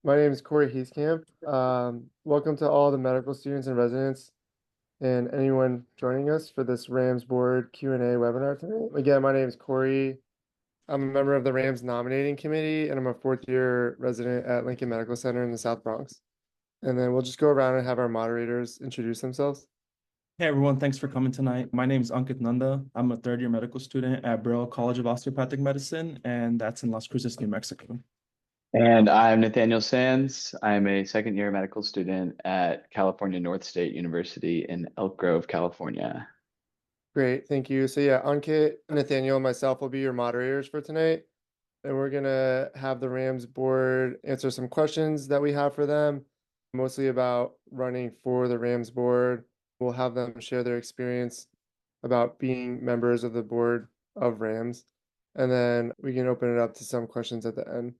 My name is Corey Heeskamp. Welcome to all the medical students and residents and anyone joining us for this RAMS board Q&A webinar today. Again, my name is Corey. I'm a member of the RAMS nominating committee, and I'm a fourth year resident at Lincoln Medical Center in the South Bronx. And then we'll just go around and have our moderators introduce themselves. Hey everyone, thanks for coming tonight. My name is Ankit Nanda. I'm a third-year medical student at Burrell College of Osteopathic Medicine, and that's in Las Cruces, New Mexico. And I'm Nathaniel Sands. I'm a second year medical student at California North State University in Elk Grove, California. Great, thank you. So yeah, Ankit, Nathaniel, and myself will be your moderators for tonight. And we're gonna have the RAMS board answer some questions that we have for them, mostly about running for the RAMS board. We'll have them share their experience about being members of the board of RAMS. And then we can open it up to some questions at the end.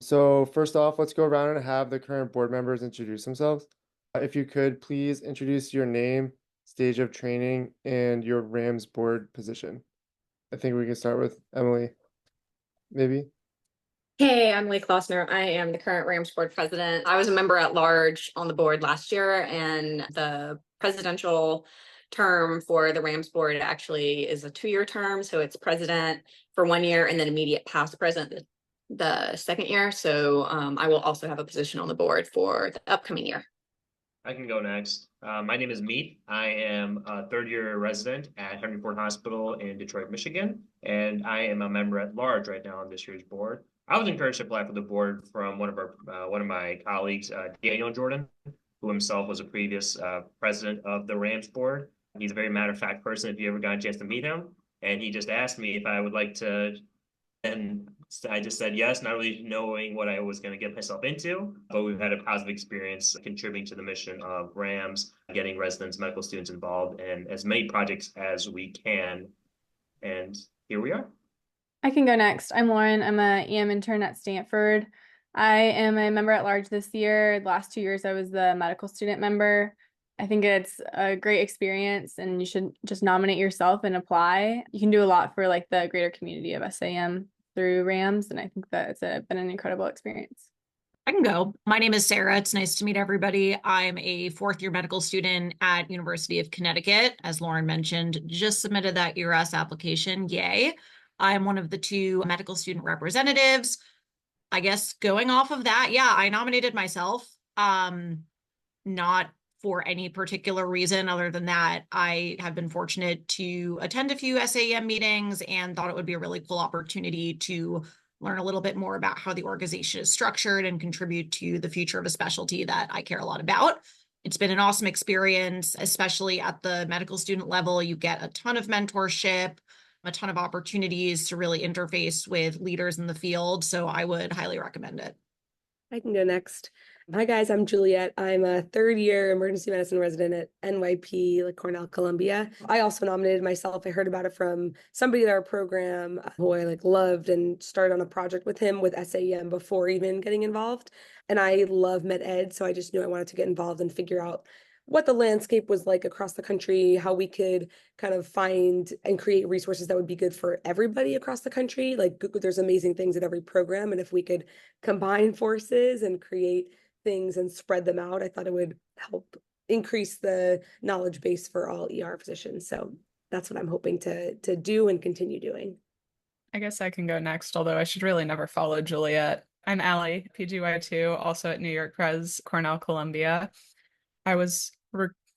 So first off, let's go around and have the current board members introduce themselves. If you could, please introduce your name, stage of training, and your RAMS board position. I think we can start with Emily, maybe. Hey, I'm Lee Klossner. I am the current RAMS board president. I was a member at large on the board last year, and the presidential term for the RAMS board actually is a 2-year term. So it's president for 1 year and then immediate past president the second year. So I will also have a position on the board for the upcoming year. I can go next. My name is Meet. I am a third-year resident at Henry Ford Hospital in Detroit, Michigan, and I am a member at large right now on this year's board. I was encouraged to apply for the board from one of my colleagues, Daniel Jordan, who himself was a previous president of the RAMS board. He's a very matter-of-fact person if you ever got a chance to meet him, and he just asked me if I would like to, and I just said yes, not really knowing what I was going to get myself into, but we've had a positive experience contributing to the mission of RAMS, getting residents, medical students involved in as many projects as we can. And here we are. I can go next. I'm Lauren. I'm a EM intern at Stanford. I am a member at large this year. The last 2 years, I was the medical student member. I think it's a great experience, and you should just nominate yourself and apply. You can do a lot for like the greater community of SAEM through RAMS, and I think that it's been an incredible experience. I can go. My name is Sarah. It's nice to meet everybody. I'm a fourth-year medical student at University of Connecticut. As Lauren mentioned, just submitted that ERAS application. Yay. I'm one of the 2 medical student representatives. I guess going off of that, yeah, I nominated myself. Not for any particular reason other than that I have been fortunate to attend a few SAEM meetings and thought it would be a really cool opportunity to learn a little bit more about how the organization is structured and contribute to the future of a specialty that I care a lot about. It's been an awesome experience, especially at the medical student level. You get a ton of mentorship, a ton of opportunities to really interface with leaders in the field. So I would highly recommend it. I can go next. Hi guys, I'm Juliet. I'm a third-year emergency medicine resident at NYP, like Cornell, Columbia. I also nominated myself. I heard about it from somebody in our program who I loved and started on a project with him with SAEM before even getting involved. And I love med ed, so I just knew I wanted to get involved and figure out what the landscape was like across the country, how we could kind of find and create resources that would be good for everybody across the country. Like there's amazing things at every program, and if we could combine forces and create things and spread them out, I thought it would help increase the knowledge base for all ER physicians. So that's what I'm hoping to do and continue doing. I guess I can go next, although I should really never follow Juliet. I'm Allie, PGY2, also at New York Res, Cornell, Columbia. I was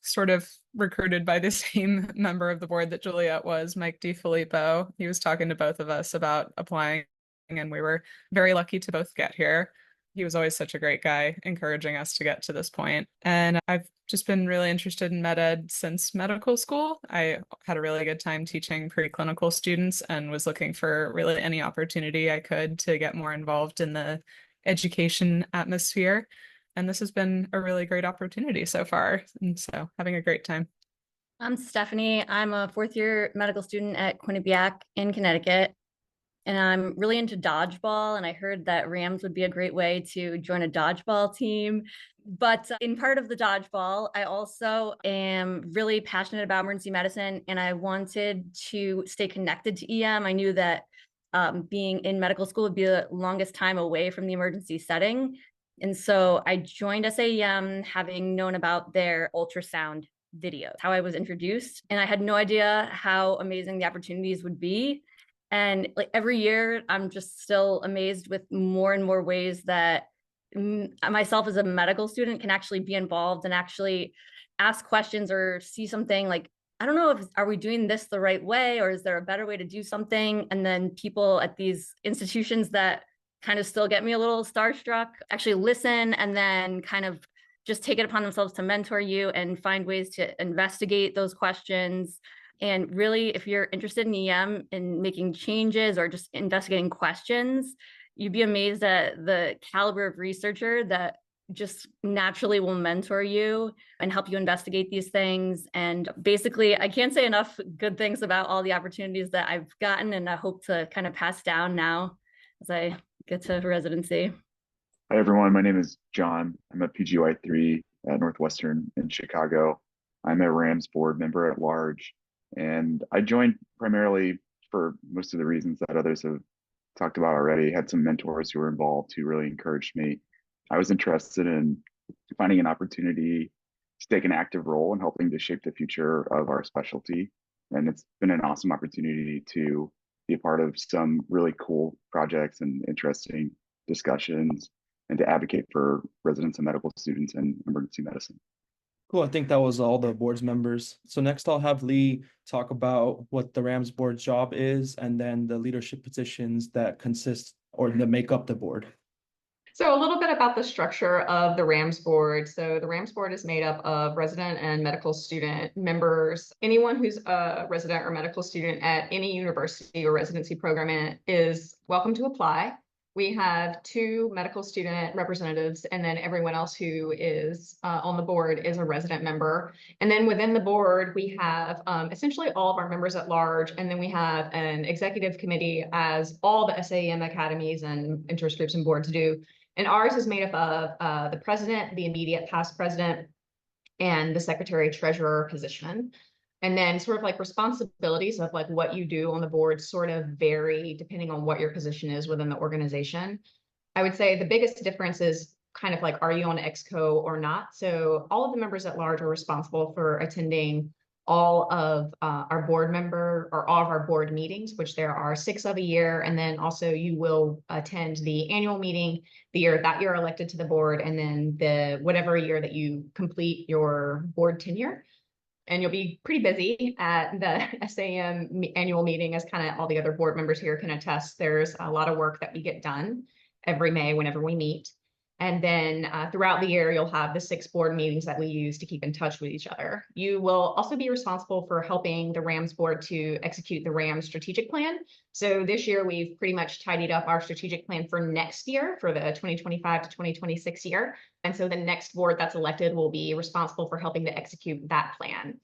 sort of recruited by the same member of the board that Juliet was, Mike DiFilippo. He was talking to both of us about applying, and we were very lucky to both get here. He was always such a great guy, encouraging us to get to this point. And I've just been really interested in med ed since medical school. I had a really good time teaching preclinical students and was looking for really any opportunity I could to get more involved in the education atmosphere. And this has been a really great opportunity so far. And so having a great time. I'm Stephanie. I'm a fourth-year medical student at Quinnipiac in Connecticut. And I'm really into dodgeball. And I heard that RAMS would be a great way to join a dodgeball team. But in part of the dodgeball, I also am really passionate about emergency medicine. And I wanted to stay connected to EM. I knew that being in medical school would be the longest time away from the emergency setting. And so I joined SAEM having known about their ultrasound videos, how I was introduced, and I had no idea how amazing the opportunities would be. And like every year, I'm just still amazed with more and more ways that myself as a medical student can actually be involved and actually ask questions or see something like, I don't know if are we doing this the right way, or is there a better way to do something? And then people at these institutions that kind of still get me a little starstruck actually listen and then kind of just take it upon themselves to mentor you and find ways to investigate those questions. And really, if you're interested in EM and making changes or just investigating questions, you'd be amazed at the caliber of researcher that just naturally will mentor you and help you investigate these things. And basically, I can't say enough good things about all the opportunities that I've gotten, and I hope to kind of pass down now as I get to residency. Hi, everyone. My name is John. I'm a PGY3 at Northwestern in Chicago. I'm a RAMS board member at large, and I joined primarily for most of the reasons that others have talked about already. Had some mentors who were involved who really encouraged me. I was interested in finding an opportunity to take an active role in helping to shape the future of our specialty. And it's been an awesome opportunity to be a part of some really cool projects and interesting discussions and to advocate for residents and medical students in emergency medicine. Cool. I think that was all the board's members. So next I'll have Lee talk about what the RAMS board's job is and then the leadership positions that consist or that make up the board. So a little bit about the structure of the RAMS board. So the RAMS board is made up of resident and medical student members. Anyone who's a resident or medical student at any university or residency program is welcome to apply. We have 2 medical student representatives, and then everyone else who is on the board is a resident member. And then within the board, we have essentially all of our members at large, and then we have an executive committee, as all the SAEM academies and interest groups and boards do. And ours is made up of the president, the immediate past president, and the secretary treasurer position. And then sort of like responsibilities of like what you do on the board sort of vary depending on what your position is within the organization. I would say the biggest difference is kind of like, are you on EXCO or not? So all of the members at large are responsible for attending all of our board member or all of our board meetings, which there are 6 of a year. And then also you will attend the annual meeting the year that you're elected to the board, and then the whatever year that you complete your board tenure. And you'll be pretty busy at the SAEM annual meeting, as kind of all the other board members here can attest. There's a lot of work that we get done every May whenever we meet. And then throughout the year, you'll have the 6 board meetings that we use to keep in touch with each other. You will also be responsible for helping the RAMS board to execute the RAMS strategic plan. So this year, we've pretty much tidied up our strategic plan for next year, for the 2025 to 2026 year. And so the next board that's elected will be responsible for helping to execute that plan.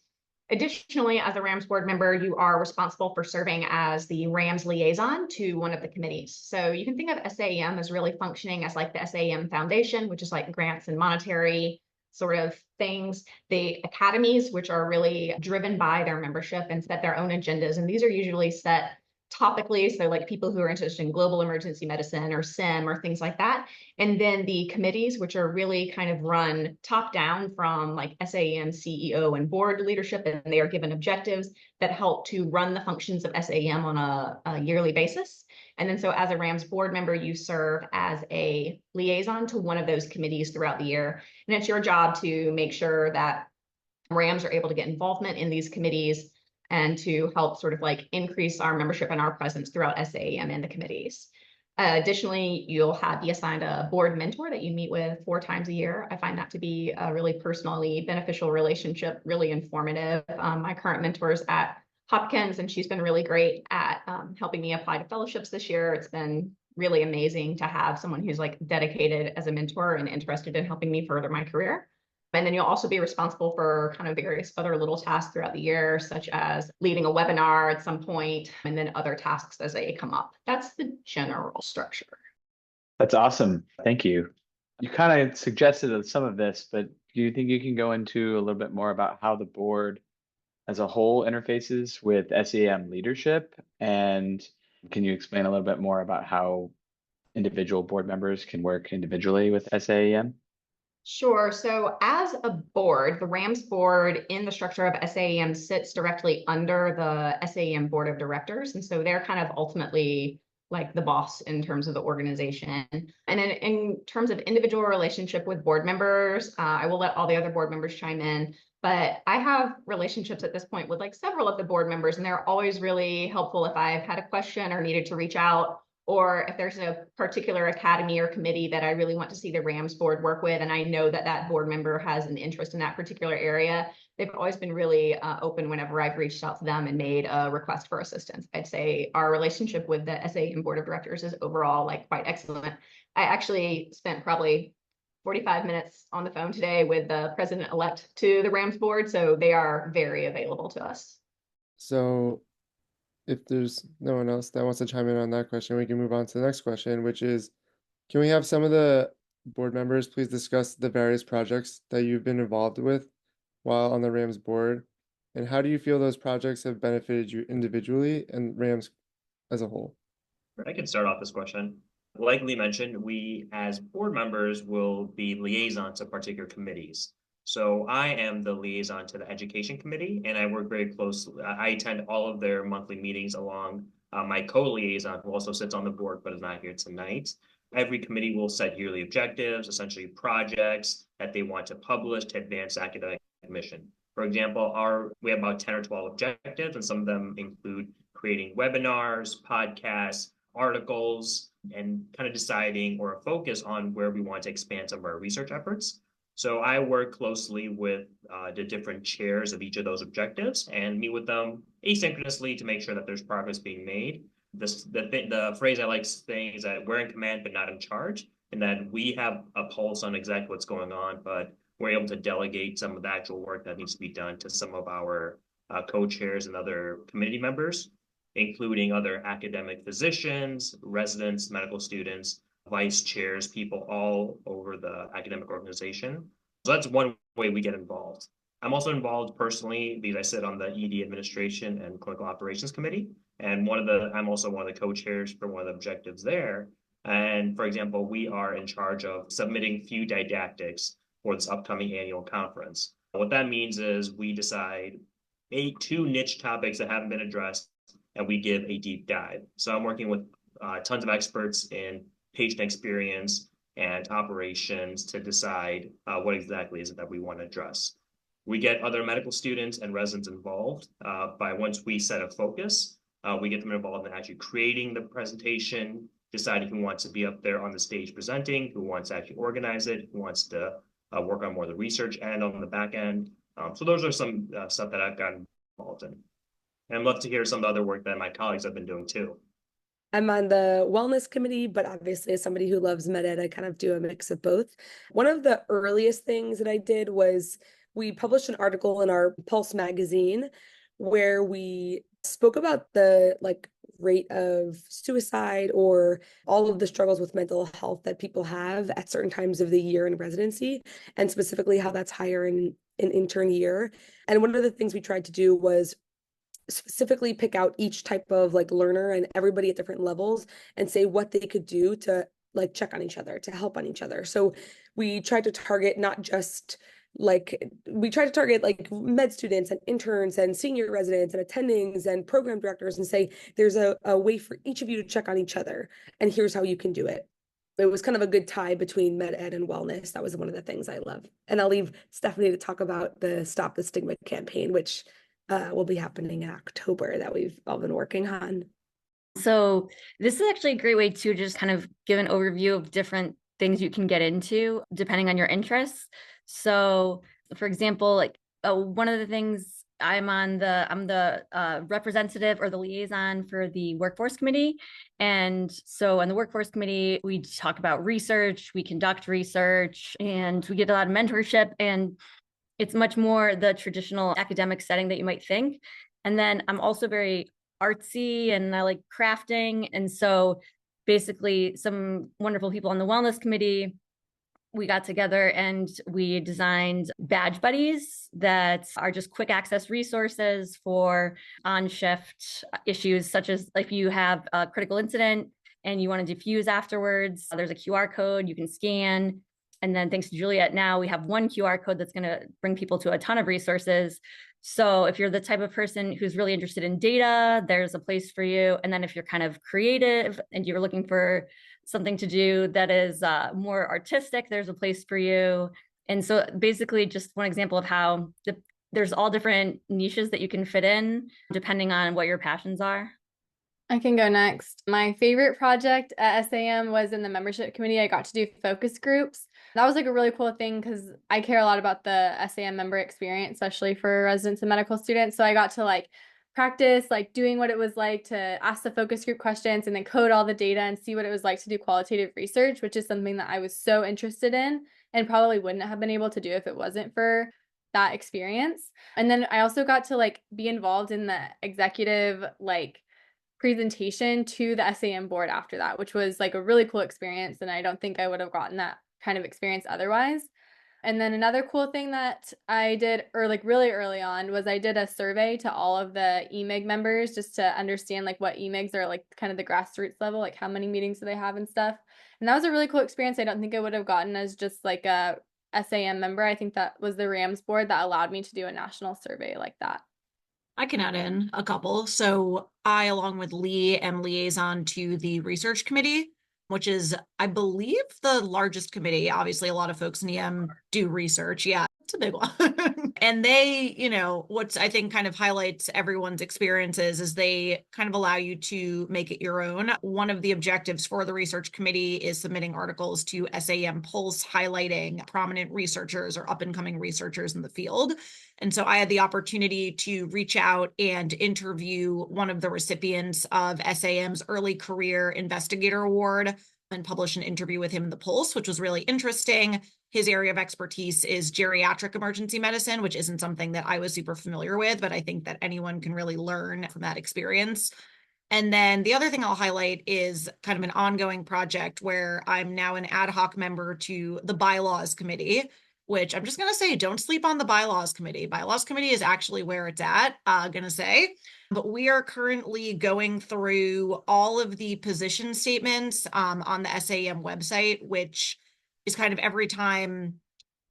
Additionally, as a RAMS board member, you are responsible for serving as the RAMS liaison to one of the committees. So you can think of SAEM as really functioning as like the SAEM Foundation, which is like grants and monetary sort of things. The academies, which are really driven by their membership and set their own agendas. And these are usually set topically, so like people who are interested in global emergency medicine or SIM or things like that. And then the committees, which are really kind of run top down from like SAEM CEO and board leadership, and they are given objectives that help to run the functions of SAEM on a yearly basis. And then so as a RAMS board member, you serve as a liaison to one of those committees throughout the year. And it's your job to make sure that RAMS are able to get involvement in these committees and to help sort of like increase our membership and our presence throughout SAEM and the committees. Additionally, you'll be assigned a board mentor that you meet with 4 times a year. I find that to be a really personally beneficial relationship, really informative. My current mentor is at Hopkins, and she's been really great at helping me apply to fellowships this year. It's been really amazing to have someone who's like dedicated as a mentor and interested in helping me further my career. And then you'll also be responsible for kind of various other little tasks throughout the year, such as leading a webinar at some point, and then other tasks as they come up. That's the general structure. That's awesome. Thank you. You kind of suggested some of this, but do you think you can go into a little bit more about how the board as a whole interfaces with SAEM leadership? And can you explain a little bit more about how individual board members can work individually with SAEM? Sure. So as a board, the RAMS board in the structure of SAEM sits directly under the SAEM board of directors. And so they're kind of ultimately like the boss in terms of the organization. And in terms of individual relationship with board members, I will let all the other board members chime in. But I have relationships at this point with like several of the board members, and they're always really helpful if I've had a question or needed to reach out, or if there's a particular academy or committee that I really want to see the RAMS board work with, and I know that that board member has an interest in that particular area, they've always been really open whenever I've reached out to them and made a request for assistance. I'd say our relationship with the SAEM board of directors is overall like quite excellent. I actually spent probably 45 minutes on the phone today with the president-elect to the RAMS board, so they are very available to us. So if there's no one else that wants to chime in on that question, we can move on to the next question, which is, can we have some of the board members please discuss the various projects that you've been involved with while on the RAMS board? And how do you feel those projects have benefited you individually and RAMS as a whole? I can start off this question. Like Lee mentioned, we as board members will be liaisons to particular committees. So I am the liaison to the education committee, and I work very closely. I attend all of their monthly meetings along my co-liaison, who also sits on the board but is not here tonight. Every committee will set yearly objectives, essentially projects that they want to publish to advance academic mission. For example, we have about 10 or 12 objectives, and some of them include creating webinars, podcasts, articles, and kind of deciding or a focus on where we want to expand some of our research efforts. So I work closely with the different chairs of each of those objectives and meet with them asynchronously to make sure that there's progress being made. The phrase I like saying is that we're in command but not in charge, and that we have a pulse on exactly what's going on, but we're able to delegate some of the actual work that needs to be done to some of our co-chairs and other committee members, including other academic physicians, residents, medical students, vice chairs, people all over the academic organization. So that's one way we get involved. I'm also involved personally because I sit on the ED administration and clinical operations committee. And I'm also one of the co-chairs for one of the objectives there. And for example, we are in charge of submitting few didactics for this upcoming annual conference. What that means is we decide two niche topics that haven't been addressed, and we give a deep dive. So I'm working with tons of experts in patient experience and operations to decide what exactly is it that we want to address. We get other medical students and residents involved by once we set a focus, we get them involved in actually creating the presentation, deciding who wants to be up there on the stage presenting, who wants to actually organize it, who wants to work on more of the research end on the back end. So those are some stuff that I've gotten involved in. And I'd love to hear some of the other work that my colleagues have been doing too. I'm on the wellness committee, but obviously as somebody who loves med ed, I kind of do a mix of both. One of the earliest things that I did was we published an article in our Pulse magazine where we spoke about the rate of suicide or all of the struggles with mental health that people have at certain times of the year in residency, and specifically how that's higher in an intern year. And one of the things we tried to do was specifically pick out each type of learner and everybody at different levels and say what they could do to check on each other, to help on each other. So we tried to target not just med students and interns and senior residents and attendings and program directors and say, there's a way for each of you to check on each other, and here's how you can do it. It was kind of a good tie between med ed and wellness. That was one of the things I love. And I'll leave Stephanie to talk about the Stop the Stigma campaign, which will be happening in October, that we've all been working on. So this is actually a great way to just kind of give an overview of different things you can get into depending on your interests. So for example, one of the things I'm the representative or the liaison for the workforce committee. And so on the workforce committee, we talk about research, we conduct research, and we get a lot of mentorship, and it's much more the traditional academic setting that you might think. And then I'm also very artsy and I like crafting. And so basically some wonderful people on the wellness committee, we got together and we designed badge buddies that are just quick access resources for on-shift issues, such as if you have a critical incident, and you want to diffuse afterwards, there's a QR code you can scan. And then thanks to Juliet, now we have one QR code that's going to bring people to a ton of resources. So if you're the type of person who's really interested in data, there's a place for you. And then if you're kind of creative and you're looking for something to do that is more artistic, there's a place for you. And so basically just one example of how there's all different niches that you can fit in depending on what your passions are. I can go next. My favorite project at SAM was in the membership committee. I got to do focus groups. That was like a really cool thing because I care a lot about the SAM member experience, especially for residents and medical students. So I got to like practice like doing what it was like to ask the focus group questions and then code all the data and see what it was like to do qualitative research, which is something that I was so interested in and probably wouldn't have been able to do if it wasn't for that experience. And then I also got to like be involved in the executive like presentation to the SAM board after that, which was like a really cool experience. And I don't think I would have gotten that kind of experience otherwise. And then another cool thing that I did, or like really early on, was I did a survey to all of the EMIG members just to understand like what EMIGs are like kind of the grassroots level, like how many meetings do they have and stuff. And that was a really cool experience. I don't think I would have gotten as just like a SAM member. I think that was the RAMS board that allowed me to do a national survey like that. I can add in a couple. So I, along with Lee, am liaison to the research committee, which is, I believe, the largest committee. Obviously, a lot of folks in EM do research. Yeah, it's a big one. And they, what's I think kind of highlights everyone's experiences is they kind of allow you to make it your own. One of the objectives for the research committee is submitting articles to SAM Pulse highlighting prominent researchers or up and coming researchers in the field. And so I had the opportunity to reach out and interview one of the recipients of SAM's Early Career Investigator Award and publish an interview with him in the Pulse, which was really interesting. His area of expertise is geriatric emergency medicine, which isn't something that I was super familiar with, but I think that anyone can really learn from that experience. And then the other thing I'll highlight is kind of an ongoing project where I'm now an ad hoc member to the bylaws committee, which I'm just going to say, don't sleep on the bylaws committee. Bylaws committee is actually where it's at, but we are currently going through all of the position statements on the SAM website, which is kind of every time, I'm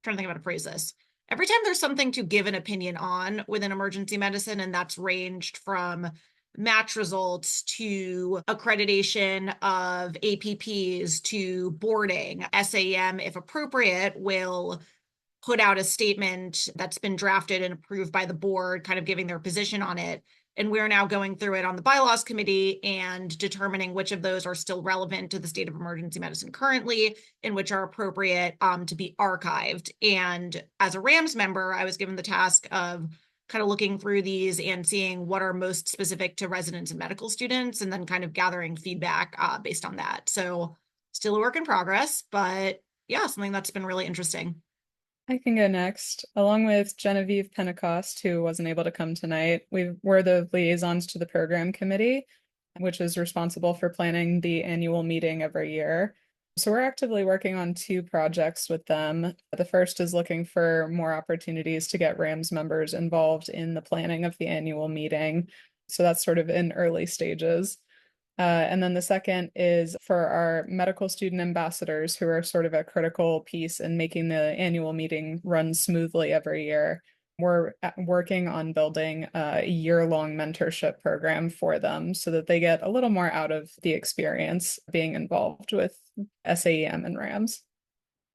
trying to think of how to phrase this. Every time there's something to give an opinion on within emergency medicine, and that's ranged from match results to accreditation of APPs to boarding. SAM, if appropriate, will put out a statement that's been drafted and approved by the board, kind of giving their position on it. And we're now going through it on the bylaws committee and determining which of those are still relevant to the state of emergency medicine currently and which are appropriate to be archived. And as a RAMS member, I was given the task of kind of looking through these and seeing what are most specific to residents and medical students, and then kind of gathering feedback based on that. So still a work in progress, but yeah, something that's been really interesting. I can go next. Along with Genevieve Pentecost, who wasn't able to come tonight, we're the liaisons to the program committee, which is responsible for planning the annual meeting every year. So we're actively working on 2 projects with them. The first is looking for more opportunities to get RAMS members involved in the planning of the annual meeting. So that's sort of in early stages. And then the second is for our medical student ambassadors, who are sort of a critical piece in making the annual meeting run smoothly every year. We're working on building a year-long mentorship program for them so that they get a little more out of the experience being involved with SAEM and RAMS.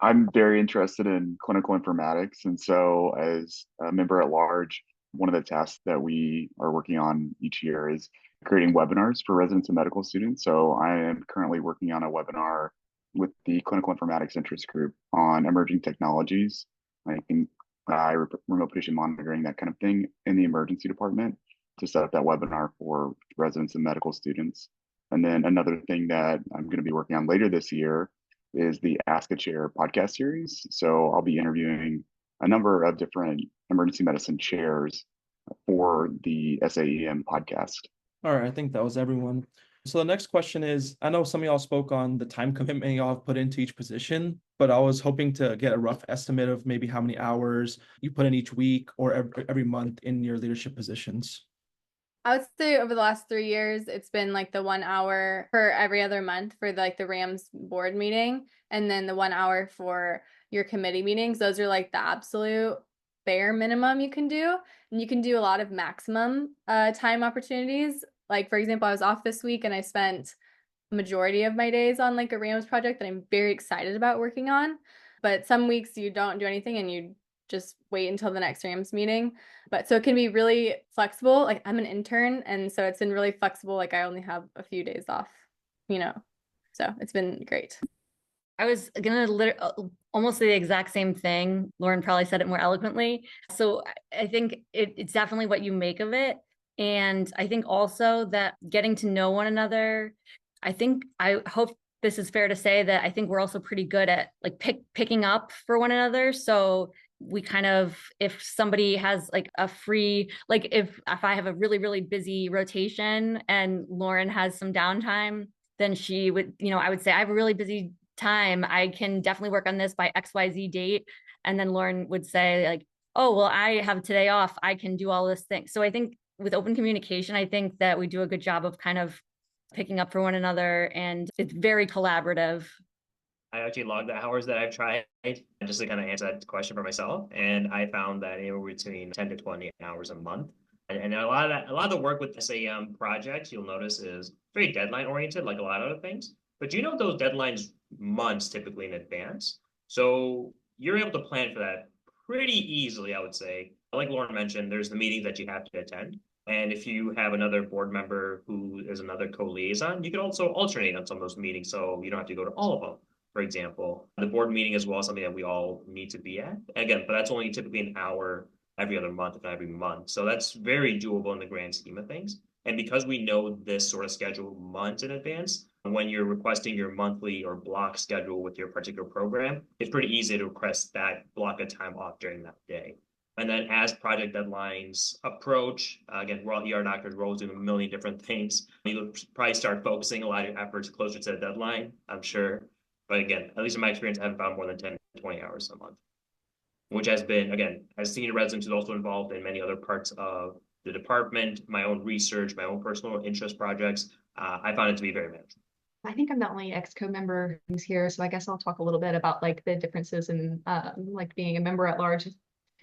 I'm very interested in clinical informatics. And so as a member at large, one of the tasks that we are working on each year is creating webinars for residents and medical students. So I am currently working on a webinar with the clinical informatics interest group on emerging technologies, like remote patient monitoring, that kind of thing in the emergency department, to set up that webinar for residents and medical students. And then another thing that I'm going to be working on later this year is the Ask a Chair podcast series. So I'll be interviewing a number of different emergency medicine chairs for the SAEM podcast. All right, I think that was everyone. So the next question is, I know some of y'all spoke on the time commitment y'all have put into each position, but I was hoping to get a rough estimate of maybe how many hours you put in each week or every month in your leadership positions. I would say over the last 3 years, it's been like the 1 hour for every other month for like the RAMS board meeting, and then the 1 hour for your committee meetings. Those are like the absolute bare minimum you can do. And you can do a lot of maximum time opportunities. Like, for example, I was off this week and I spent majority of my days on like a RAMS project that I'm very excited about working on. But some weeks you don't do anything and you just wait until the next RAMS meeting. But so it can be really flexible. Like I'm an intern, and so it's been really flexible. Like I only have a few days off, you know. So it's been great. I was gonna almost say the exact same thing. Lauren probably said it more eloquently. So I think it's definitely what you make of it. And I think also that getting to know one another, I hope this is fair to say that I think we're also pretty good at like picking up for one another. So we kind of, if somebody has like a free, like if I have a really, really busy rotation and Lauren has some downtime, then she would, I would say I have a really busy time. I can definitely work on this by XYZ date. And then Lauren would say like, oh, well, I have today off. I can do all this thing. So I think with open communication, I think that we do a good job of kind of picking up for one another, and it's very collaborative. I actually logged the hours that I've tried just to kind of answer that question for myself. And I found that anywhere between 10 to 20 hours a month. And a lot of the work with SAM projects, you'll notice, is very deadline oriented, like a lot of other things. But you know those deadlines months typically in advance. So you're able to plan for that pretty easily, I would say. Like Lauren mentioned, there's the meetings that you have to attend. And if you have another board member who is another co-liaison, you can also alternate on some of those meetings, so you don't have to go to all of them. For example, the board meeting as well is something that we all need to be at. Again, but that's only typically an hour every other month, if not every month. So that's very doable in the grand scheme of things. And because we know this sort of schedule months in advance, when you're requesting your monthly or block schedule with your particular program, it's pretty easy to request that block of time off during that day. And then as project deadlines approach, again, we're all ER doctors, we're always doing a million different things. You'll probably start focusing a lot of your efforts closer to the deadline, I'm sure. But again, at least in my experience, I haven't found more than 10 to 20 hours a month, which has been, again, as senior resident who's also involved in many other parts of the department, my own research, my own personal interest projects, I found it to be very manageable. I think I'm the only exco member who's here, so I guess I'll talk a little bit about like the differences in like being a member at large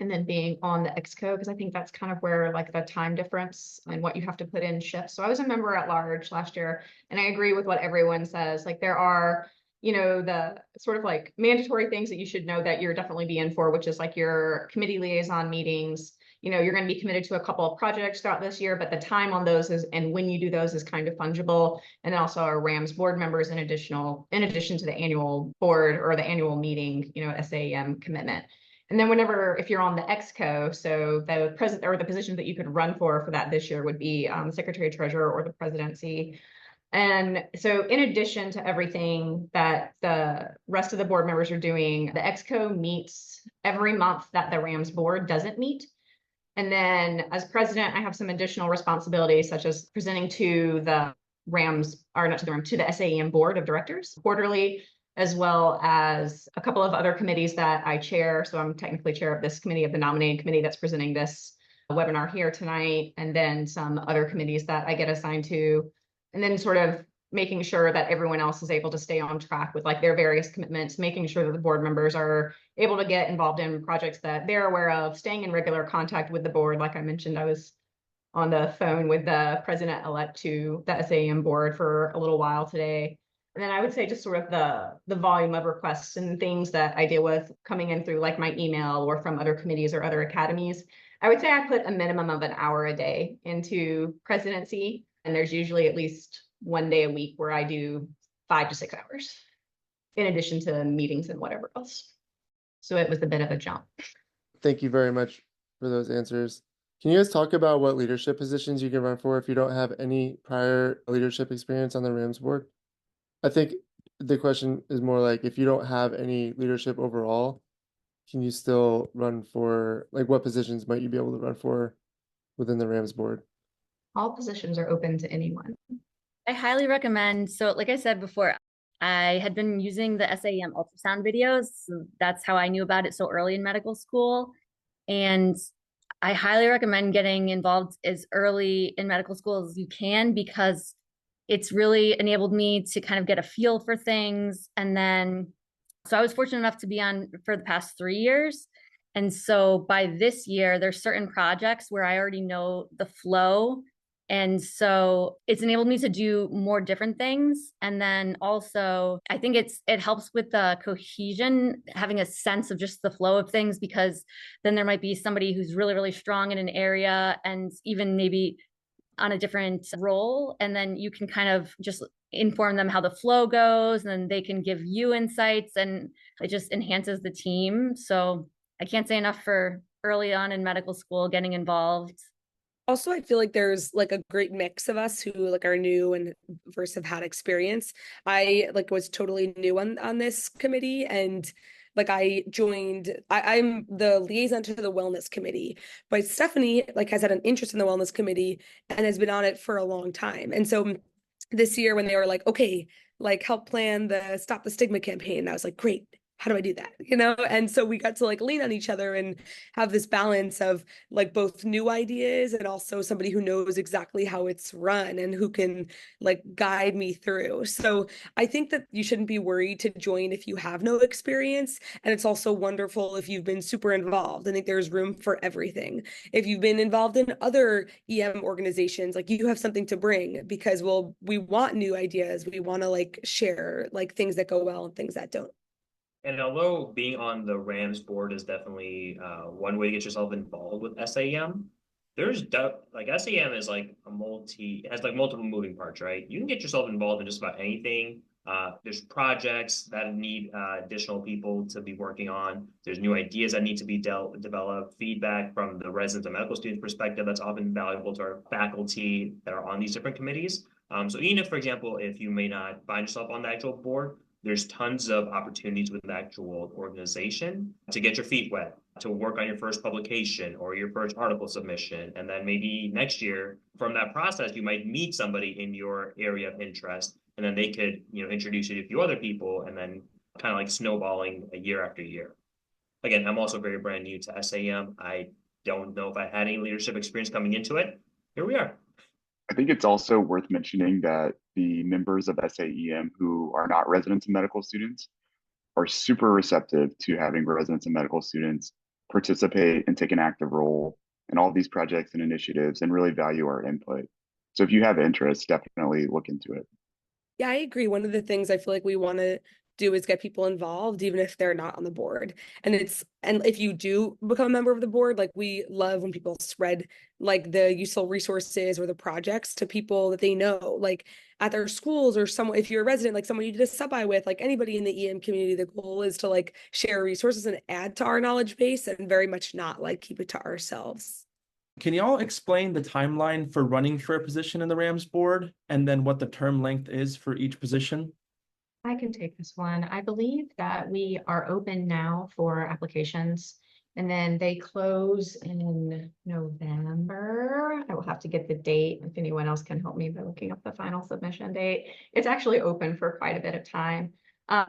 and then being on the exco, because I think that's kind of where like the time difference and what you have to put in shifts. So I was a member at large last year, and I agree with what everyone says. Like there are, the sort of like mandatory things that you should know that you're definitely be in for, which is like your committee liaison meetings. You're going to be committed to a couple of projects throughout this year, but the time on those is, and when you do those, is kind of fungible. And then also our RAMS board members in addition to the annual board or the annual meeting, SAEM commitment. And then if you're on the exco, so the president or the positions that you could run for that this year would be secretary treasurer or the presidency. And so in addition to everything that the rest of the board members are doing, the exco meets every month that the RAMS board doesn't meet. And then as president, I have some additional responsibilities, such as presenting to the RAMS, or not to the RAMS, to the SAEM board of directors quarterly, as well as a couple of other committees that I chair. So I'm technically chair of this committee, of the nominating committee that's presenting this webinar here tonight, and then some other committees that I get assigned to, and then sort of making sure that everyone else is able to stay on track with like their various commitments, making sure that the board members are able to get involved in projects that they're aware of, staying in regular contact with the board. Like I mentioned, I was on the phone with the president-elect to the SAEM board for a little while today. And then I would say just sort of the volume of requests and things that I deal with coming in through like my email or from other committees or other academies. I would say I put a minimum of an hour a day into presidency. And there's usually at least one day a week where I do 5 to 6 hours in addition to meetings and whatever else. So it was a bit of a jump. Thank you very much for those answers. Can you guys talk about what leadership positions you can run for if you don't have any prior leadership experience on the RAMS board? I think the question is more like, if you don't have any leadership overall, can you still run for, like, what positions might you be able to run for within the RAMS board? All positions are open to anyone. I highly recommend. So like I said before, I had been using the SAEM ultrasound videos. So that's how I knew about it so early in medical school. And I highly recommend getting involved as early in medical school as you can, because it's really enabled me to kind of get a feel for things. And then, so I was fortunate enough to be on for the past 3 years. And so by this year, there's certain projects where I already know the flow. And so it's enabled me to do more different things. And then also, I think it helps with the cohesion, having a sense of just the flow of things, because then there might be somebody who's really, really strong in an area and even maybe on a different role. And then you can kind of just inform them how the flow goes, and then they can give you insights, and it just enhances the team. So I can't say enough for early on in medical school getting involved. Also, I feel like there's like a great mix of us who like are new and versus have had experience. I like was totally new on this committee, and like I joined, I'm the liaison to the wellness committee, but Stephanie like has had an interest in the wellness committee and has been on it for a long time. And so this year when they were like, okay, like help plan the Stop the Stigma campaign, I was like, great, how do I do that? You know? And so we got to like lean on each other and have this balance of like both new ideas and also somebody who knows exactly how it's run and who can like guide me through. So I think that you shouldn't be worried to join if you have no experience. And it's also wonderful if you've been super involved. I think there's room for everything. If you've been involved in other EM organizations, like you have something to bring, because we want new ideas. We want to like share like things that go well and things that don't. And although being on the RAMS board is definitely one way to get yourself involved with SAEM, like SAEM is like it has like multiple moving parts, right? You can get yourself involved in just about anything. There's projects that need additional people to be working on. There's new ideas that need to be developed, feedback from the residents and medical students perspective that's often valuable to our faculty that are on these different committees. So even if, for example, if you may not find yourself on the actual board, there's tons of opportunities with the actual organization to get your feet wet, to work on your first publication or your first article submission. And then maybe next year, from that process, you might meet somebody in your area of interest, and then they could, introduce you to a few other people, and then kind of like snowballing a year after year. Again, I'm also very brand new to SAEM. I don't know if I had any leadership experience coming into it. Here we are. I think it's also worth mentioning that the members of SAEM who are not residents and medical students are super receptive to having residents and medical students participate and take an active role in all these projects and initiatives and really value our input. So if you have interest, definitely look into it. Yeah, I agree. One of the things I feel like we want to do is get people involved, even if they're not on the board. And if you do become a member of the board, like we love when people spread like the useful resources or the projects to people that they know, like at their schools or someone, if you're a resident, like someone you did a sub-I with, like anybody in the EM community, the goal is to like share resources and add to our knowledge base and very much not like keep it to ourselves. Can y'all explain the timeline for running for a position in the RAMS board, and then what the term length is for each position? I can take this one. I believe that we are open now for applications, and then they close in November. I will have to get the date if anyone else can help me by looking up the final submission date. It's actually open for quite a bit of time.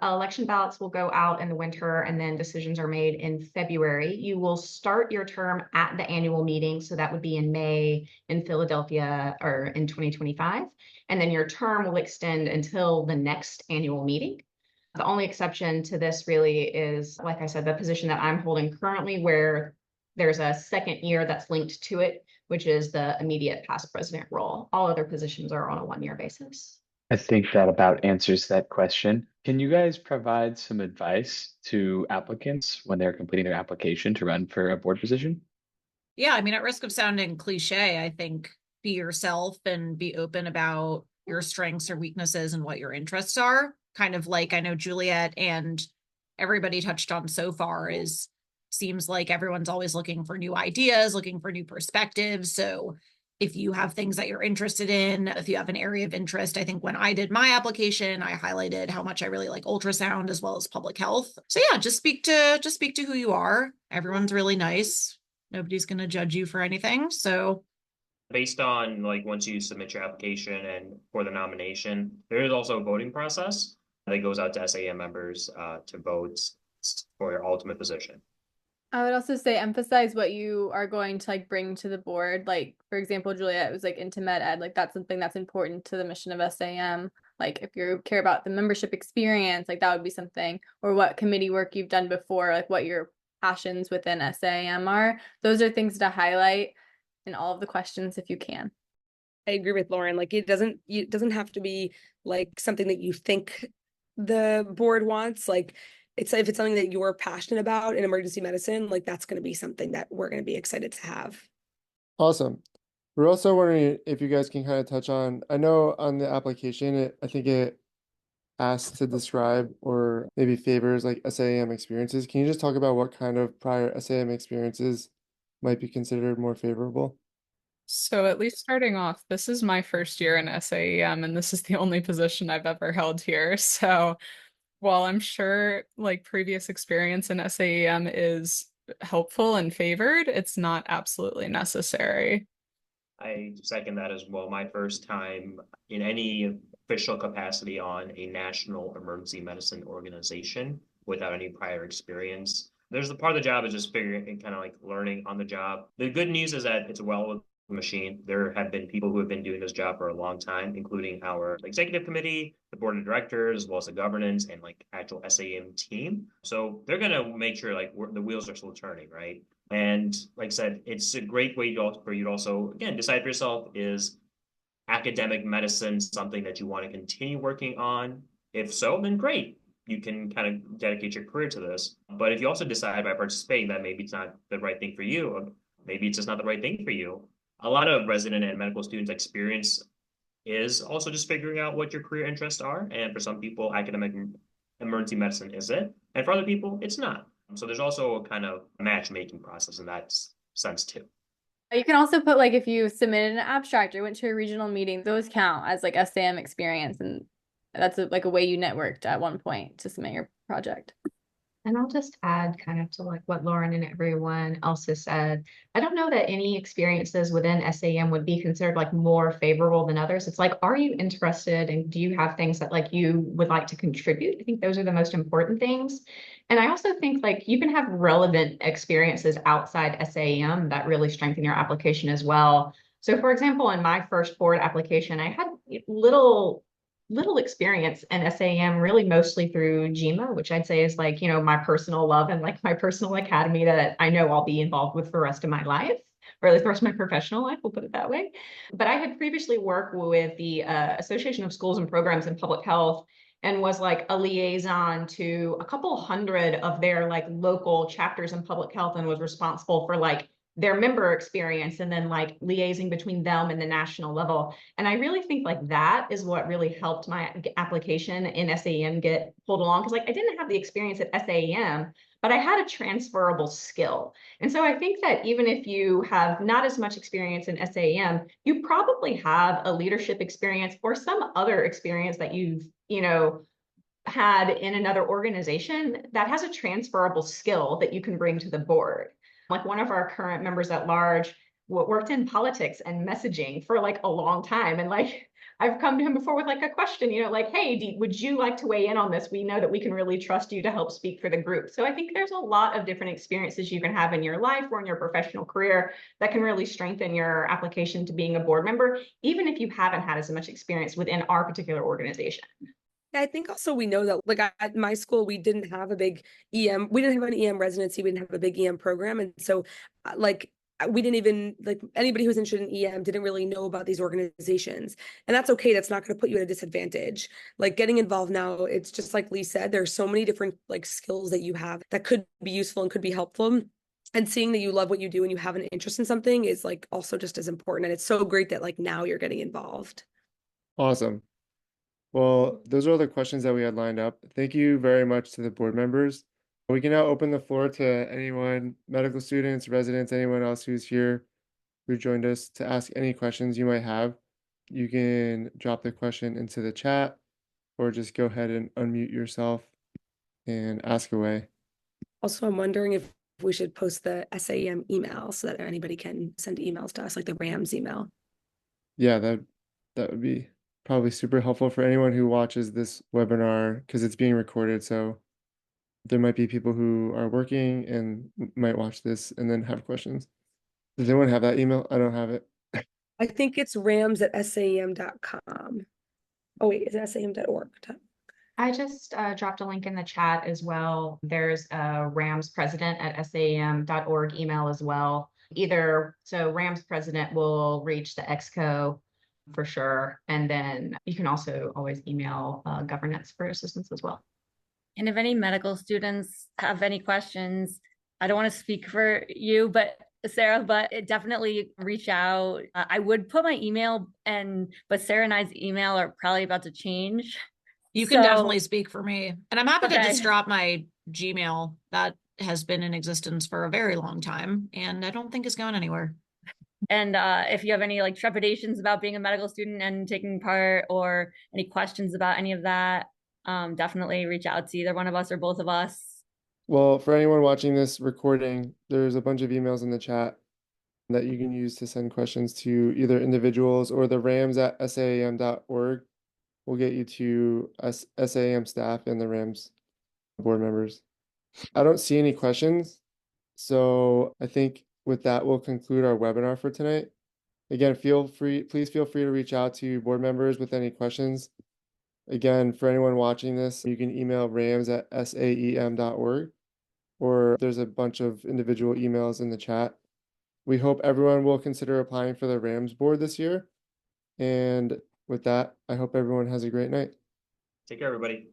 Election ballots will go out in the winter, and then decisions are made in February. You will start your term at the annual meeting, so that would be in May in Philadelphia or in 2025. And then your term will extend until the next annual meeting. The only exception to this really is, like I said, the position that I'm holding currently, where there's a second year that's linked to it, which is the immediate past president role. All other positions are on a 1-year basis. I think that about answers that question. Can you guys provide some advice to applicants when they're completing their application to run for a board position? Yeah, I mean, at risk of sounding cliche, I think be yourself and be open about your strengths or weaknesses and what your interests are. Kind of like I know Juliet and everybody touched on so far seems like everyone's always looking for new ideas, looking for new perspectives. So if you have things that you're interested in, if you have an area of interest, I think when I did my application, I highlighted how much I really like ultrasound as well as public health. So yeah, just speak to who you are. Everyone's really nice. Nobody's going to judge you for anything. So based on like once you submit your application and for the nomination, there is also a voting process that goes out to SAEM members to vote for your ultimate position. I would also say emphasize what you are going to like bring to the board. Like, for example, Juliet was like into med ed, like that's something that's important to the mission of SAM. Like if you care about the membership experience, like that would be something, or what committee work you've done before, like what your passions within SAM are. Those are things to highlight in all of the questions if you can. I agree with Lauren. Like it doesn't have to be like something that you think the board wants. Like if it's something that you're passionate about in emergency medicine, like that's going to be something that we're going to be excited to have. Awesome. We're also wondering if you guys can kind of touch on, I know on the application, I think it asks to describe or maybe favors like SAM experiences. Can you just talk about what kind of prior SAM experiences might be considered more favorable? So at least starting off, this is my first year in SAEM, and this is the only position I've ever held here. So while I'm sure like previous experience in SAEM is helpful and favored, it's not absolutely necessary. I second that as well. My first time in any official capacity on a national emergency medicine organization without any prior experience. There's the part of the job is just figuring and kind of like learning on the job. The good news is that it's a well machine. There have been people who have been doing this job for a long time, including our executive committee, the board of directors, as well as the governance and like actual SAM team. So they're gonna make sure like the wheels are still turning, right? And like I said, it's a great way for you to also, again, decide for yourself, is academic medicine something that you want to continue working on? If so, then great. You can kind of dedicate your career to this. But if you also decide by participating that maybe it's not the right thing for you, or maybe it's just not the right thing for you, a lot of resident and medical students experience is also just figuring out what your career interests are. And for some people, academic emergency medicine is it. And for other people, it's not. So there's also a kind of matchmaking process in that sense too. You can also put like if you submitted an abstract or went to a regional meeting, those count as like SAM experience, and that's like a way you networked at one point to submit your project. And I'll just add kind of to like what Lauren and everyone else has said. I don't know that any experiences within SAM would be considered like more favorable than others. It's like, are you interested and do you have things that like you would like to contribute? I think those are the most important things. And I also think like you can have relevant experiences outside SAM that really strengthen your application as well. So for example, in my first board application, I had little experience in SAM, really mostly through GMA, which I'd say is like, my personal love and like my personal academy that I know I'll be involved with for the rest of my life, or at least the rest of my professional life, we'll put it that way. But I had previously worked with the Association of Schools and Programs in Public Health and was like a liaison to a couple hundred of their like local chapters in public health and was responsible for like their member experience and then like liaising between them and the national level. And I really think like that is what really helped my application in SAEM get pulled along. Cause like I didn't have the experience at SAEM, but I had a transferable skill. And so I think that even if you have not as much experience in SAEM, you probably have a leadership experience or some other experience that you've, had in another organization that has a transferable skill that you can bring to the board. Like one of our current members at large worked in politics and messaging for like a long time. And like, I've come to him before with like a question, like, hey, would you like to weigh in on this? We know that we can really trust you to help speak for the group. So I think there's a lot of different experiences you can have in your life or in your professional career that can really strengthen your application to being a board member, even if you haven't had as much experience within our particular organization. I think also we know that like at my school, we didn't have a big EM, we didn't have an EM residency, we didn't have a big EM program. And so like we didn't even like anybody who's interested in EM didn't really know about these organizations. And that's okay. That's not going to put you at a disadvantage. Like getting involved now, it's just like Lee said, there's so many different like skills that you have that could be useful and could be helpful. And seeing that you love what you do and you have an interest in something is like also just as important. And it's so great that like now you're getting involved. Awesome. Well, those are all the questions that we had lined up. Thank you very much to the board members. We can now open the floor to anyone, medical students, residents, anyone else who's here who joined us to ask any questions you might have. You can drop the question into the chat or just go ahead and unmute yourself and ask away. Also, I'm wondering if we should post the SAEM email so that anybody can send emails to us, like the RAMS email. Yeah, that would be probably super helpful for anyone who watches this webinar because it's being recorded. So There might be people who are working and might watch this and then have questions. Does anyone have that email? I don't have it. I think it's rams@saem.com. Oh wait, is it sam.org? I just dropped a link in the chat as well. There's a RAMS president at SAEM.org email as well. So RAMS president will reach the EXCO for sure. And then you can also always email governance for assistance as well. And if any medical students have any questions, I don't want to speak for you, but Sarah, but definitely reach out. I would put my email but Sarah and I's email are probably about to change. You can So- definitely speak for me. And I'm happy to Okay. just drop my Gmail. That has been in existence for a very long time, and I don't think it's going anywhere. And if you have any like trepidations about being a medical student and taking part, or any questions about any of that, definitely reach out to either one of us or both of us. Well, for anyone watching this recording, there's a bunch of emails in the chat that you can use to send questions to either individuals or the rams@saem.org will get you to SAM staff and the RAMS board members. I don't see any questions. So I think with that, we'll conclude our webinar for tonight. Again, please feel free to reach out to board members with any questions. Again, for anyone watching this, you can email rams@saem.org, or there's a bunch of individual emails in the chat. We hope everyone will consider applying for the RAMS board this year. And with that, I hope everyone has a great night. Take care, everybody.